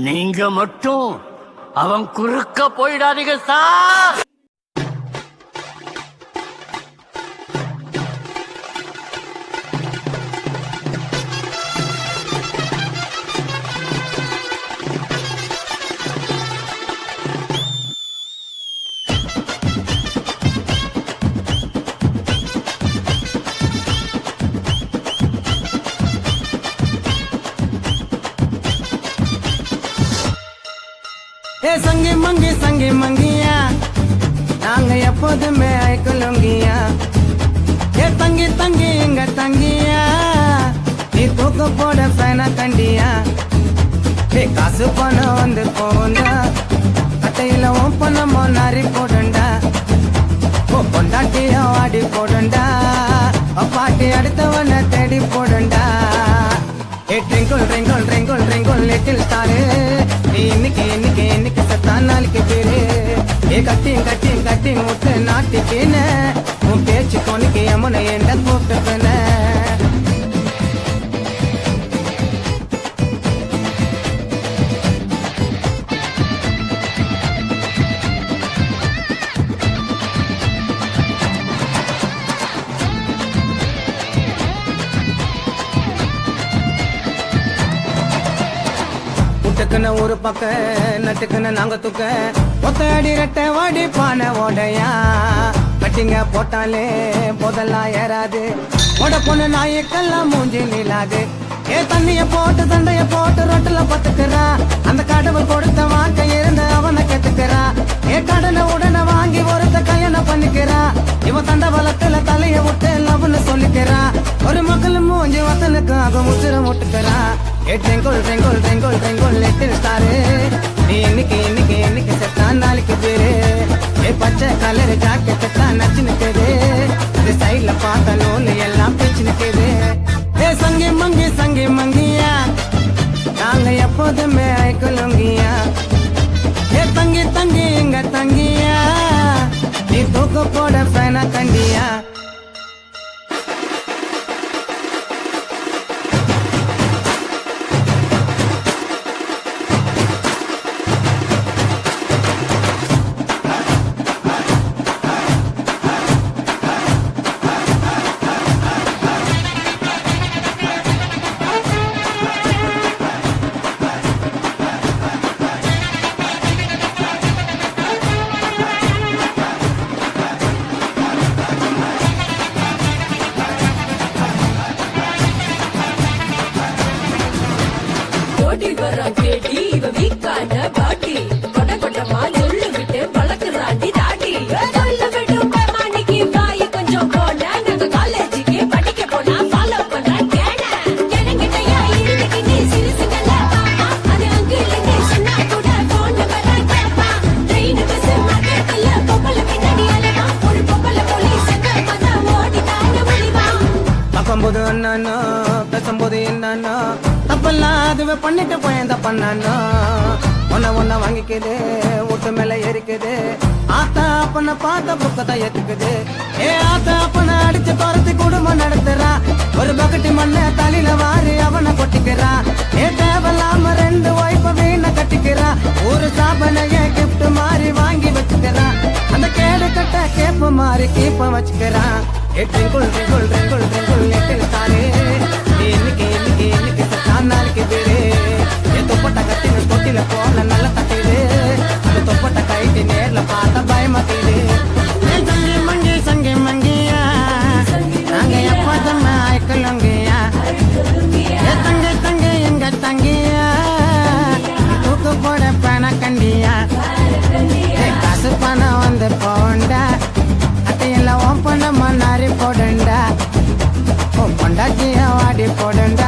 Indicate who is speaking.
Speaker 1: நீங்க மட்டும் அவன் குறுக்க போயிடாதீங்க சார்.
Speaker 2: சங்கி மங்கியா நாங்க எப்போதுமே ஐக்கலுங்கியா. தங்கி தங்கி எங்க தங்கியா நீ தூக்க போட பேனா கண்டியா. காசு பணம் வந்து போண்டா கட்டையில ஓம் பணமோ நாரி போடுண்டா. பொண்டாட்டியா வாடி போடுண்டா பாட்டி அடுத்தவன தேடி போடுண்டா. ட்ரிங்கிள் ட்ரிங்கிள் ட்ரிங்கிள் ட்ரிங்கிள் லிட்டில் ஸ்டாரு நீ இன்னைக்கு சத்தா நாளைக்கு பேரு. கட்டிங் விட்டு நாட்டிக்கின உன் பேச்சு கொனைக்கு யமுனை என்ற கூப்பிட்டுன. ஒரு பக்க நட்டுக்குன்னு நாங்க தூக்க ஒத்தடி ரெட்ட வாடி பானை ஓடையா. கட்டிங்க போட்டாலே போதெல்லாம் ஏறாது ஓட பொண்ணு நாய்க்கெல்லாம் மூஞ்சி நிலாது. தண்ணிய போட்டு சண்டைய போட்டு ரொட்டுல பத்துக்கிறா. அந்த கடவுள் கொடுத்த வாக்க இருந்து அவனை கத்துக்கிறா. கடனை உடனே வாங்கி ஒருத்த கல்யாணம் பண்ணிக்கிறா. இவன் தண்ட வளத்துல தலைய விட்டு லவ்னு சொல்லிக்கிறா. ஒரு மக்கள் மூஞ்சி வசனுக்காக முச்சிர முட்டுக்கிறா. ட்ரிங்கிள் ட்ரிங்கிள் ட்ரிங்கிள் ட்ரிங்கிள் லிட்டில் ஸ்டாரு நீ இன்னைக்கு செத்தா நாளைக்கு பேரு. பச்சை கலர் ஜாக்கெட்டு தான் நச்சு நிற்குது. அது சைட்ல பார்த்த நூல் எல்லாம் பேச்சு நிற்குது. சங்கி மங்கியா நாங்க எப்போதுமே ஐக்கலுங்கியா. தங்கி எங்க தங்கியா நீ தூக்க போட பேனா கண்டியா. பேசும்போது என்னன்னா தப்பெல்லாம் அதுவே பண்ணிட்டு போயந்த பண்ணானோ. ஒன்ன வாங்கிக்குது வீட்டு மேல ஏறிக்குது. ஆத்தா அப்பன பார்த்த புக்கத்தை ஏத்துக்குது. ஆத்தா அப்பன அடிச்சு துரத்தி குடும்பம் நடத்துறா. ஒரு பக்கெட்டி மண்ண தலையில வாரி அவனை கொட்டிக்கிறா. தேவையில்லாம 2 வைப்ப வீண கட்டிக்கிறா. ஒரு சாபனைய கிஃப்ட் மாறி வாங்கி வச்சுக்கிறா. அந்த கேடு கட்ட கேப்ப மாறி கீப்ப வச்சுக்கிறா. ட்ரிங்கிள் ட்ரிங்கிள் ட்ரிங்கிள் ட்ரிங்கிள் லிட்டில் ஸ்டாரு நீ இன்னைக்கு சத்தா நாளைக்கு பேரு. தொப்பட்ட கட்டின தொட்டில போன நல்ல தட்டிடு. அது தொப்பட்ட கைட்டு நேர்ல பார்த்த பயமாக்கிடு. சங்கி மங்கியா நாங்க எப்போதும் ஐக்கலுங்கியா. தங்கி எங்க தங்கியா தூக்கு போட பேனா கண்டியா. காசு பணம் வந்து போண்டா அட்டையெல்லாம் ஓம் பண்ண மண்ணாரி போடுண்டா. பொண்டாட்டியா வாடி போடுண்டா.